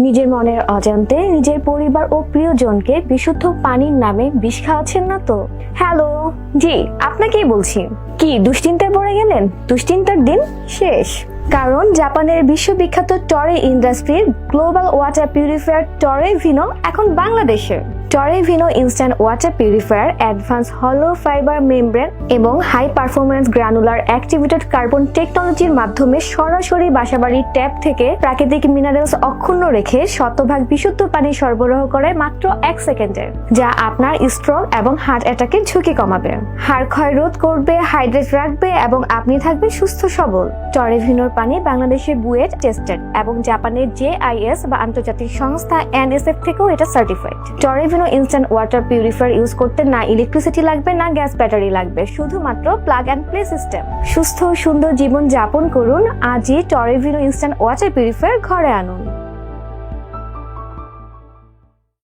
নিজের মনের অজান্তে নিজের পরিবার ও প্রিয়জনকে বিশুদ্ধ পানির নামে বিষ খাওয়াচ্ছেন না তো? হ্যালো, জি আপনাকেই বলছি। কি দুশ্চিন্তায় পড়ে গেলেন? দুশ্চিন্তার দিন শেষ। কারণ জাপানের বিশ্ববিখ্যাত টরে ইন্ডাস্ট্রির গ্লোবাল ওয়াটার পিউরিফায়ার টরে ভিনো এখন বাংলাদেশে। টরে Vino instant water purifier advance হলো ফাইবার মেমব্রেন এবং high performance granular activated carbon টেকনোলজির মাধ্যমে সরাসরি বাসাবাড়ির ট্যাপ থেকে প্রাকৃতিক মিনারেলস অক্ষুণ্ণ রেখে শতভাগ বিশুদ্ধ পানি সরবরাহ করে মাত্র 1 সেকেন্ডে, যা আপনার স্ট্রোক এবং হার্ট অ্যাটাকের ঝুঁকি কমাবে, হাড় ক্ষয় রোধ করবে, হাইড্রেট রাখবে এবং আপনি থাকবে সুস্থ সবল। টরে ভিনোর পানি বাংলাদেশের বুয়েট টেস্টেড এবং জাপানের JIS বা আন্তর্জাতিক সংস্থা NSF থেকেও এটা সার্টিফাইড। টরে Vino instant water purifier use করতে না ইলেকট্রিসিটি লাগবে না গ্যাস ব্যাটারি লাগবে, শুধুমাত্র প্লাগ অ্যান্ড প্লে সিস্টেম। সুস্থ সুন্দর জীবন যাপন করুন আজই টরে ভিনো ইনস্ট্যান্ট ওয়াটার পিউরিফায়ার ঘরে আনুন।